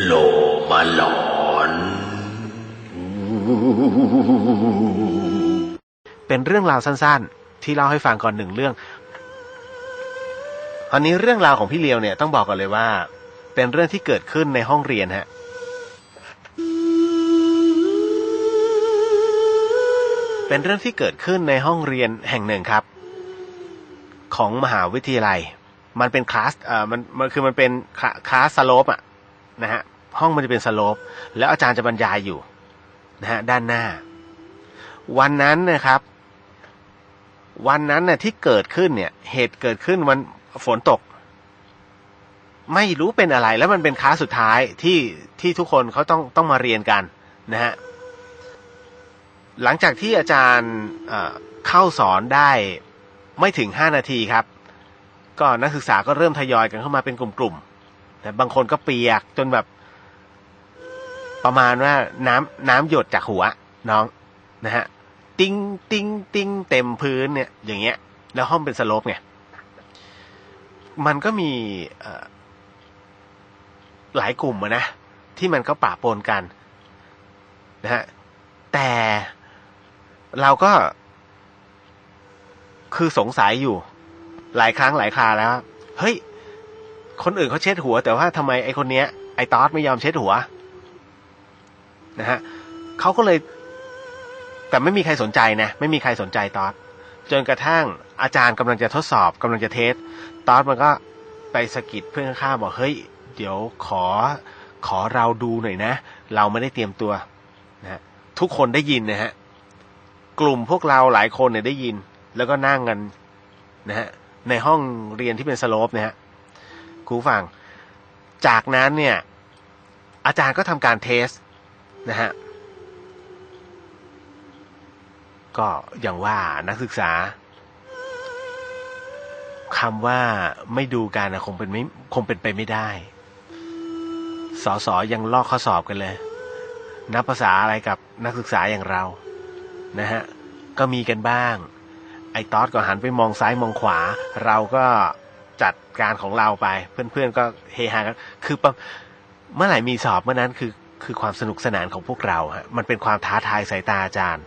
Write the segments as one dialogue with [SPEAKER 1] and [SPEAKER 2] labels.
[SPEAKER 1] โลมาหลอน
[SPEAKER 2] เป็นเรื่องราวสั้นๆที่เล่าให้ฟังก่อนหนึ่งเรื่องตอนนี้เรื่องราวของพี่เลียวเนี่ยต้องบอกก่อนเลยว่าเป็นเรื่องที่เกิดขึ้นในห้องเรียนฮะเป็นเรื่องที่เกิดขึ้นในห้องเรียนแห่งหนึ่งครับของมหาวิทยาลัยมันเป็นคลาสมันเป็นคลาสสโลปอ่ะนะฮะห้องมันจะเป็นสโลปแล้วอาจารย์จะบรรยายอยู่นะฮะด้านหน้าวันนั้นนะครับวันนั้นน่ะที่เกิดขึ้นเนี่ยเหตุเกิดขึ้นวันฝนตกไม่รู้เป็นอะไรแล้วมันเป็นคลาสสุดท้ายที่ทุกคนเขาต้องมาเรียนกันนะฮะหลังจากที่อาจารย์เข้าสอนได้ไม่ถึง5 นาทีครับก็นักศึกษาก็เริ่มทยอยกันเข้ามาเป็นกลุ่มๆแต่บางคนก็เปียกจนแบบประมาณว่าน้ำหยดจากหัวน้องนะฮะติ้งติ้งติ้งเต็มพื้นเนี่ยอย่างเงี้ยแล้วห้องเป็นสโลปไงมันก็มีหลายกลุ่มนะที่มันก็ปะปนกันนะฮะแต่เราก็คือสงสัยอยู่หลายครั้งหลายคราแล้วเฮ้ยคนอื่นเขาเช็ดหัวแต่ว่าทำไมไอ้คนเนี้ยไอ้ตอสไม่ยอมเช็ดหัวนะฮะเขาก็เลยแต่ไม่มีใครสนใจนะไม่มีใครสนใจตอสจนกระทั่งอาจารย์กำลังจะทดสอบกำลังจะเทสตอสมันก็ไปสะกิดเพื่อนข้างๆบอกเฮ้ยเดี๋ยวขอเราดูหน่อยนะเราไม่ได้เตรียมตัวนะทุกคนได้ยินนะฮะกลุ่มพวกเราหลายคนเนี่ยได้ยินแล้วก็นั่งกันนะฮะในห้องเรียนที่เป็นสโลปนะฮะครูฟังจากนั้นเนี่ยอาจารย์ก็ทำการเทสนะฮะก็อย่างว่านักศึกษาคำว่าไม่ดูกันนะคงเป็นไปไม่ได้สสยังลอกข้อสอบกันเลยนับภาษาอะไรกับนักศึกษาอย่างเรานะฮะก็มีกันบ้างไอ้ตอสก็หันไปมองซ้ายมองขวาเราก็จัดการของเราไปเพื่อนๆก็เฮฮากันคือเมื่อไหร่มีสอบเมื่อนั้นคือความสนุกสนานของพวกเราฮะมันเป็นความท้าทายสายตาอาจารย์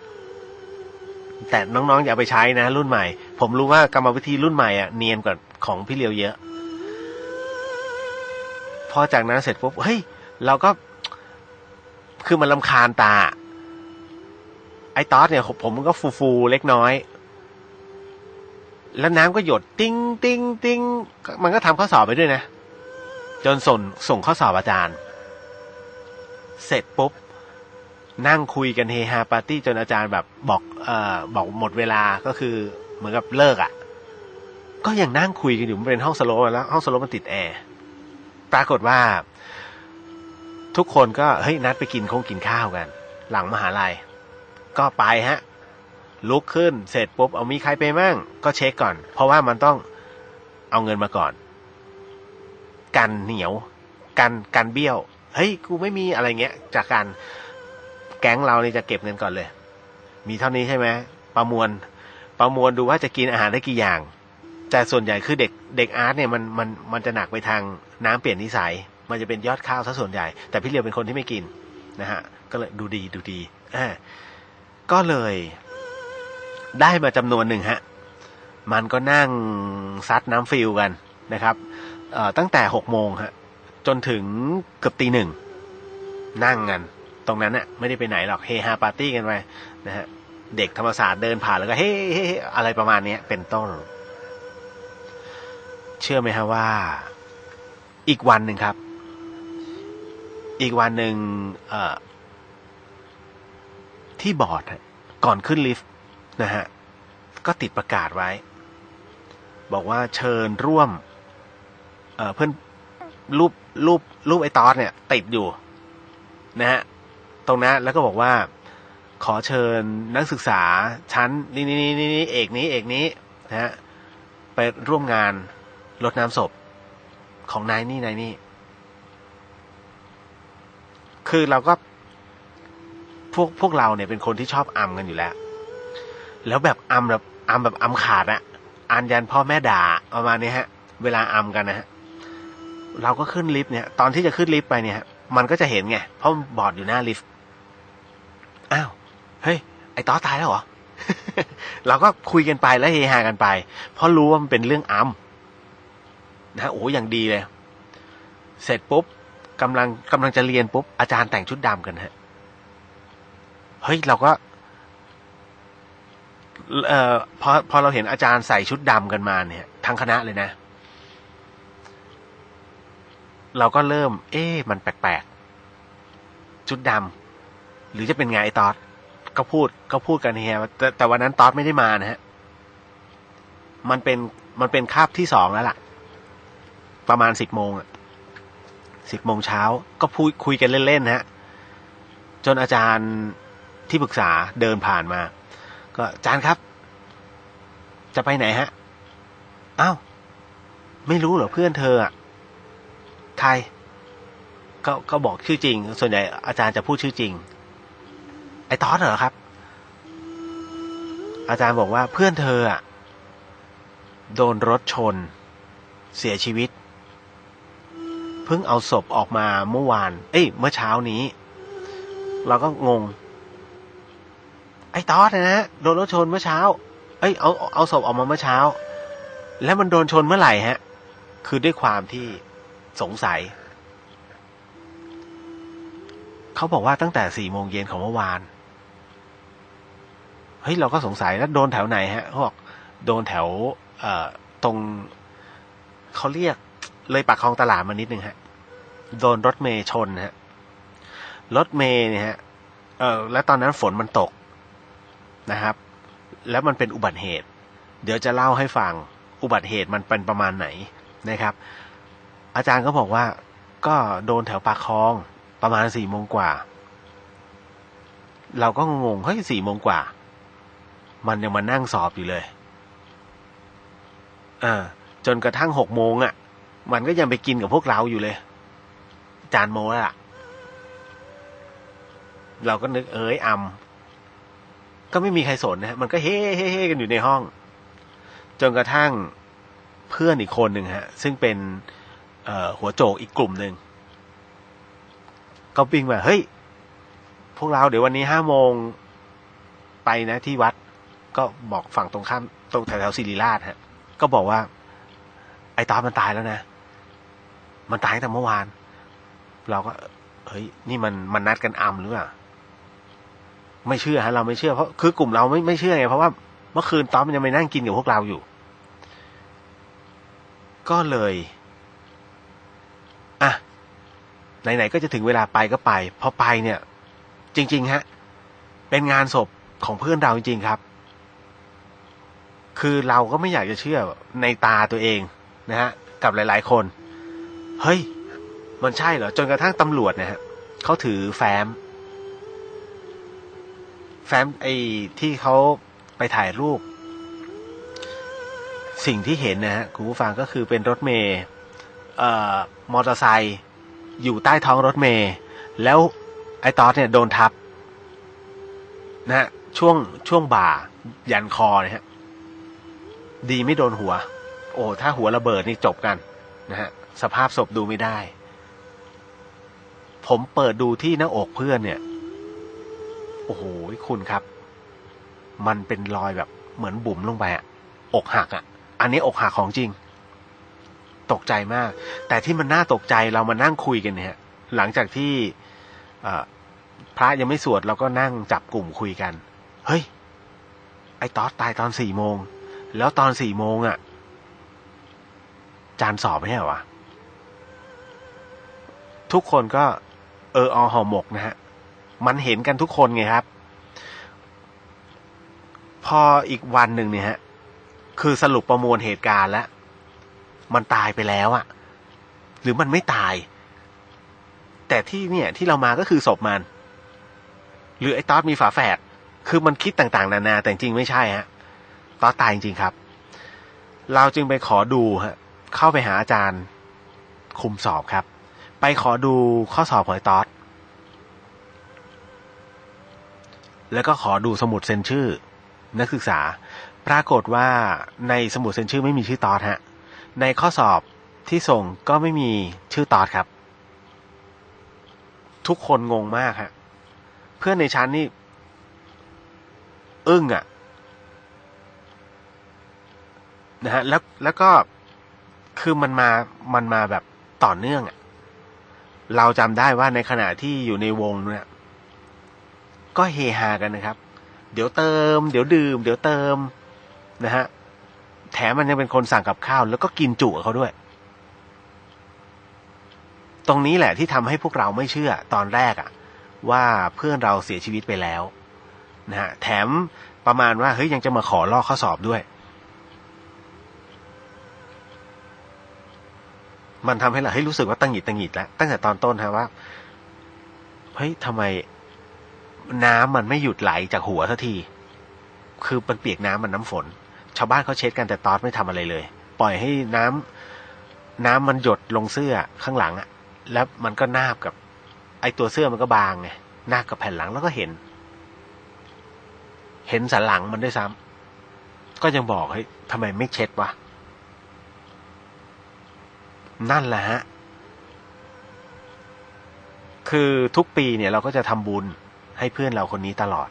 [SPEAKER 2] แต่น้องๆอย่าไปใช้นะรุ่นใหม่ผมรู้ว่ากรรมวิธีรุ่นใหม่อ่ะเนียนกว่าของพี่เลียวเยอะพอจากนั้นเสร็จปุ๊บเฮ้ยเราก็คือมันรำคาญตาไอ้ตอสเนี่ยผมมันก็ฟูเล็กน้อยแล้วน้ำก็หยดติ้งติ้งติ้งมันก็ทำข้อสอบไปด้วยนะจนส่งข้อสอบอาจารย์เสร็จปุ๊บนั่งคุยกันเฮฮาปาร์ตี้จนอาจารย์แบบบอกหมดเวลาก็คือเหมือนกับเลิกอ่ะก็ยังนั่งคุยกันอยู่มันเป็นห้องสโลปแล้วห้องสโลปมันติดแอร์ปรากฏว่าทุกคนก็เฮ้ยนัดไปกินข้าวกันหลังมหาลัยก็ไปฮะลุกขึ้นเสร็จปุ๊บเอามีใครไปมั่งก็เช็คก่อนเพราะว่ามันต้องเอาเงินมาก่อนกันเหนียวกันเบี้ยวเฮ้ยกูไม่มีอะไรเงี้ยจากการแก๊งเรานี่จะเก็บเงินก่อนเลยมีเท่านี้ใช่ไหมประมวลดูว่าจะกินอาหารได้กี่อย่างแต่ส่วนใหญ่คือเด็กอาร์ตเนี่ยมันจะหนักไปทางน้ำเปลี่ยนนิสัยมันจะเป็นยอดข้าวซะส่วนใหญ่แต่พี่เลียวเป็นคนที่ไม่กินนะฮะก็เลยดูดีก็เลยได้มาจำนวนหนึ่งฮะมันก็นั่งซัดน้ำฟิลกันนะครับตั้งแต่6 โมงฮะจนถึงเกือบตี 1นั่งกันตรงนั้นน่ะไม่ได้ไปไหนหรอกเฮฮาปาร์ตี้กันไปนะฮะเด็กธรรมศาสตร์เดินผ่านแล้วก็เฮ้อะไรประมาณนี้เป็นต้นเชื่อไหมฮะว่าอีกวันหนึ่งครับอีกวันหนึ่งที่บอร์ดก่อนขึ้นลิฟต์นะฮะก็ติดประกาศไว้บอกว่าเชิญร่วมเพื่อนรูปไอ้ตอสเนี่ยติดอยู่นะฮะตรงนั้นแล้วก็บอกว่าขอเชิญนักศึกษาชั้นนี่เอกนี้นะฮะไปร่วมงานรดน้ำศพของนายนี่คือเราก็พวกเราเนี่ยเป็นคนที่ชอบอำกันอยู่แล้วแบบอำแบบอำขาดอะอันยันพ่อแม่ด่าประมาณนี้ฮะเวลาอำกันนะฮะเราก็ขึ้นลิฟต์เนี่ยตอนที่จะขึ้นลิฟต์ไปเนี่ย มันก็จะเห็นไงเพราะบอร์ดอยู่หน้าลิฟต์อ้าวเฮ้ยไอ้ต๊อดตายแล้วเหรอ เราก็คุยกันไปแล้วเฮฮากันไปเพราะรู้ว่ามันเป็นเรื่องนะโอ้อย่างดีเลยเสร็จปุ๊บกำลังจะเรียนปุ๊บอาจารย์แต่งชุดดำกันฮะเฮ้ยเราก็พอเราเห็นอาจารย์ใส่ชุดดำกันมาเนี่ยทั้งคณะเลยนะเราก็เริ่มมันแปลกๆชุดดำหรือจะเป็นไงไอ้ตอดก็พูดกันเฮียแต่วันนั้นตอดไม่ได้มานะฮะมันเป็นคาบที่2แล้วล่ะประมาณ10 โมง10 โมงเช้าก็คุยกันเล่นๆนะฮะจนอาจารย์ที่ปรึกษาเดินผ่านมาก็อาจารย์ครับจะไปไหนฮะอ้าวไม่รู้เหรอเพื่อนเธออ่ะใครก็บอกชื่อจริงส่วนใหญ่อาจารย์จะพูดชื่อจริงไอ้ตอสเหรอครับอาจารย์บอกว่าเพื่อนเธออ่ะโดนรถชนเสียชีวิตเพิ่งเอาศพออกมาเมื่อวานเมื่อเช้านี้เราก็งงไอ้ตอสนะโดนรถชนเมื่อเช้าเอาศพออกมาเมื่อเช้าแล้วมันโดนชนเมื่อไหร่ฮะคือด้วยความที่สงสัยเขาบอกว่าตั้งแต่4 โมงเย็นของเมื่อวานเฮ้ยเราก็สงสัยแล้วโดนแถวไหนฮะเขาบอกโดนแถวตรงเขาเรียกเลยปากคลองตลาดมานิดนึงฮะโดนรถเมย์ชนฮะรถเมย์เนี่ยฮะและตอนนั้นฝนมันตกนะครับแล้วมันเป็นอุบัติเหตุเดี๋ยวจะเล่าให้ฟังอุบัติเหตุมันเป็นประมาณไหนนะครับอาจารย์ก็บอกว่าก็โดนแถวปากคลองประมาณ4 โมงกว่าเราก็งงเฮ้ย4 โมงกว่ามันยังมานั่งสอบอยู่เลยจนกระทั่ง6 โมงมันก็ยังไปกินกับพวกเราอยู่เลยจานโมแล้วล่ะเราก็นึกก็ไม่มีใครสนนะมันก็เฮ้กันอยู่ในห้องจนกระทั่งเพื่อนอีกคนหนึ่งฮะซึ่งเป็นหัวโจกอีกกลุ่มหนึ่งก็วิ่งมาเฮ้ยพวกเราเดี๋ยววันนี้5 โมงไปนะที่วัดก็บอกฝั่งตรงข้ามตรงแถวศิริราชฮะก็บอกว่าไอ้ตอสมันตายแล้วนะมันตายตั้งแต่เมื่อวานเราก็เฮ้ยนี่มันนัดกันหรือเปล่าไม่เชื่อฮะเราไม่เชื่อเพราะคือกลุ่มเราไม่เชื่อไงเพราะว่าเมื่อคืนตอสมันยังไปนั่งกินกับพวกเราอยู่ก็เลยไหนๆก็จะถึงเวลาไปก็ไปพอไปเนี่ยจริงๆฮะเป็นงานศพของเพื่อนเราจริงๆครับคือเราก็ไม่อยากจะเชื่อในตาตัวเองนะฮะกับหลายๆคนเฮ้ยมันใช่เหรอจนกระทั่งตำรวจนะฮะเขาถือแฟ้มที่เขาไปถ่ายรูปสิ่งที่เห็นนะฮะคุณผู้ฟังก็คือเป็นรถเมย์มอเตอร์ไซค์อยู่ใต้ท้องรถเมย์แล้วไอ้ตอสเนี่ยโดนทับนะฮะช่วงบ่ายันคอนะฮะดีไม่โดนหัวโอ้ถ้าหัวระเบิดนี่จบกันนะฮะสภาพศพดูไม่ได้ผมเปิดดูที่หน้าอกเพื่อนเนี่ยโอ้โหคุณครับมันเป็นรอยแบบเหมือนบุ๋มลงไปอกหักอันนี้อกหักของจริงตกใจมากแต่ที่มันน่าตกใจเรามานั่งคุยกันเนี่ยหลังจากที่พระยังไม่สวดเราก็นั่งจับกลุ่มคุยกันเฮ้ยไอ้ตอสตายตอน4 โมงแล้วตอน4 โมงจานสอบไม่ใช่เหรอวะทุกคนก็ห่อหมกนะฮะมันเห็นกันทุกคนไงครับพออีกวันหนึ่งเนี่ยฮะคือสรุปประมวลเหตุการณ์แล้วมันตายไปแล้วหรือมันไม่ตายแต่ที่เรามาก็คือศพมันหรือไอ้ตอสมีฝาแฝดคือมันคิดต่างๆนานาแต่จริงไม่ใช่ฮะตอสตายจริงๆครับเราจึงไปขอดูฮะเข้าไปหาอาจารย์คุมสอบครับไปขอดูข้อสอบของไอ้ตอสแล้วก็ขอดูสมุดเซ็นชื่อนักศึกษาปรากฏว่าในสมุดเซ็นชื่อไม่มีชื่อตอสฮะในข้อสอบที่ส่งก็ไม่มีชื่อตอสครับ ทุกคนงงมากฮะเพื่อนในชั้นนี่อึ้งอ่ะนะฮะแล้วก็คือมันมาแบบต่อเนื่องอ่ะเราจำได้ว่าในขณะที่อยู่ในวงเนี่ยก็เฮฮากันนะครับเดี๋ยวเติมเดี๋ยวดื่มเดี๋ยวเติมนะฮะแถมมันยังเป็นคนสั่งกับข้าวแล้วก็กินจุเขาด้วยตรงนี้แหละที่ทำให้พวกเราไม่เชื่อตอนแรกอ่ะว่าเพื่อนเราเสียชีวิตไปแล้วนะฮะแถมประมาณว่าเฮ้ยยังจะมาขอลอกข้อสอบด้วยมันทำให้เรารู้สึกว่าตังหงิดแล้วตั้งแต่ตอนต้นฮะว่าเฮ้ยทำไมน้ำมันไม่หยุดไหลจากหัวสักทีคือมันเปียกน้ำมันน้ำฝนชาวบ้านเขาเช็ดกันแต่ตอสไม่ทำอะไรเลยปล่อยให้น้ำมันหยดลงเสื้อข้างหลังอ่ะแล้วมันก็นาบกับไอตัวเสื้อมันก็บางไงนาบกับแผ่นหลังแล้วก็เห็นสันหลังมันด้วยซ้ำก็ยังบอกเฮ้ยทำไมไม่เช็ดวะนั่นแหละฮะคือทุกปีเนี่ยเราก็จะทำบุญให้เพื่อนเราคนนี้ตลอด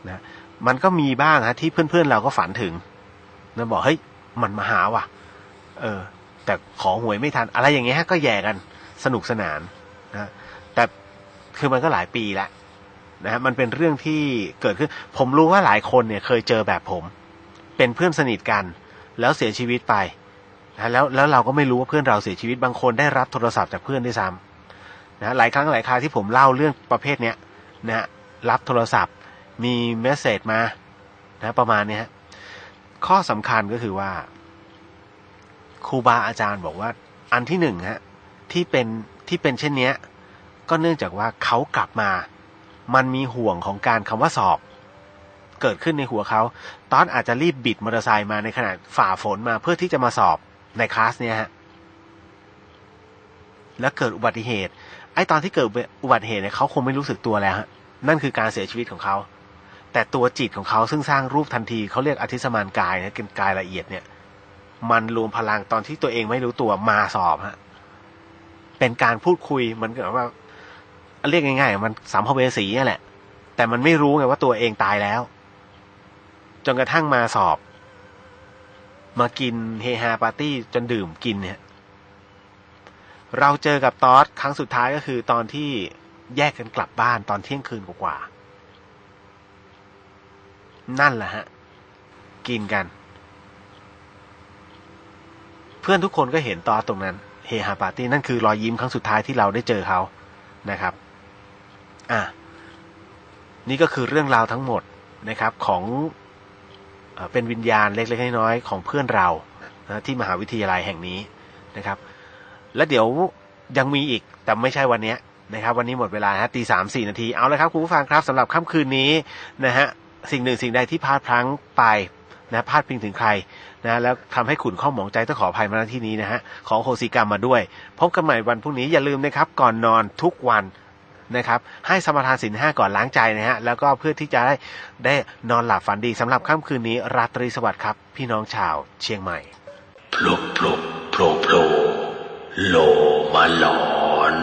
[SPEAKER 2] นะมันก็มีบ้างฮะที่เพื่อนเราก็ฝันถึงนะบอกเฮ้ยมันมาหาว่ะแต่ขอหวยไม่ทันอะไรอย่างเงี้ยฮะก็แย่กันสนุกสนานนะแต่คือมันก็หลายปีแล้วนะฮะมันเป็นเรื่องที่เกิดขึ้นผมรู้ว่าหลายคนเนี่ยเคยเจอแบบผมเป็นเพื่อนสนิทกันแล้วเสียชีวิตไปนะแล้วเราก็ไม่รู้ว่าเพื่อนเราเสียชีวิตบางคนได้รับโทรศัพท์จากเพื่อนด้วยซ้ำนะหลายครั้งหลายคราวที่ผมเล่าเรื่องประเภทเนี้ยนะรับโทรศัพท์มีเมสเสจมานะประมาณนี้ฮะข้อสำคัญก็คือว่าครูบาอาจารย์บอกว่าอันที่หนึ่งฮะที่เป็นเช่นเนี้ยก็เนื่องจากว่าเขากลับมามันมีห่วงของการคำว่าสอบเกิดขึ้นในหัวเขาตอนอาจจะรีบบิดมอเตอร์ไซค์มาในขณะฝ่าฝนมาเพื่อที่จะมาสอบในคลาสเนี้ยฮะแล้วเกิดอุบัติเหตุไอ้ตอนที่เกิดอุบัติเหตุเนี่ยเขาคงไม่รู้สึกตัวแล้วฮะนั่นคือการเสียชีวิตของเขาแต่ตัวจิตของเขาซึ่งสร้างรูปทันทีเขาเรียกอธิสมานกายนะเป็นกายละเอียดเนี่ยมันรวมพลังตอนที่ตัวเองไม่รู้ตัวมาสอบฮะเป็นการพูดคุยมันก็ว่าเรียกง่ายๆมันสัมภเวสีนั่นแหละแต่มันไม่รู้ไงว่าตัวเองตายแล้วจนกระทั่งมาสอบมากินเฮฮาปาร์ตี้จนดื่มกินเนี่ยเราเจอกับตอสครั้งสุดท้ายก็คือตอนที่แยกกันกลับบ้านตอนเที่ยงคืนกว่านั่นแหละฮะกินกันเพื่อนทุกคนก็เห็นตอสตรงนั้นเฮฮาปาร์ตี้นั่นคือรอยยิ้มครั้งสุดท้ายที่เราได้เจอเขานะครับนี่ก็คือเรื่องราวทั้งหมดนะครับของเป็นวิญญาณเล็กๆน้อยๆของเพื่อนเรานะที่มหาวิทยาลัยแห่งนี้นะครับและเดี๋ยวยังมีอีกแต่ไม่ใช่วันนี้นะครับวันนี้หมดเวลาฮะ 3:04 น.เอาเลยครับคุณผู้ฟังครับสำหรับค่ำคืนนี้นะฮะสิ่งหนึ่งสิ่งใดที่พลาดพลั้งไปนะพลาดพิงถึงใครนะแล้วทำให้ขุ่นข้องหมองใจต้องขออภัยมาณที่นี้นะฮะขอโหสิกรรมมาด้วยพบกันใหม่วันพรุ่งนี้อย่าลืมนะครับก่อนนอนทุกวันนะครับให้สมาทานศีล 5ก่อนล้างใจนะฮะแล้วก็เพื่อที่จะได้นอนหลับฝันดีสำหรับค่ำคืนนี้ราตรีสวัสดิ์ครับพี่น้องชาวเชียงใหม่
[SPEAKER 1] พลุกพลุกโผล่โผล่โลมาหลอน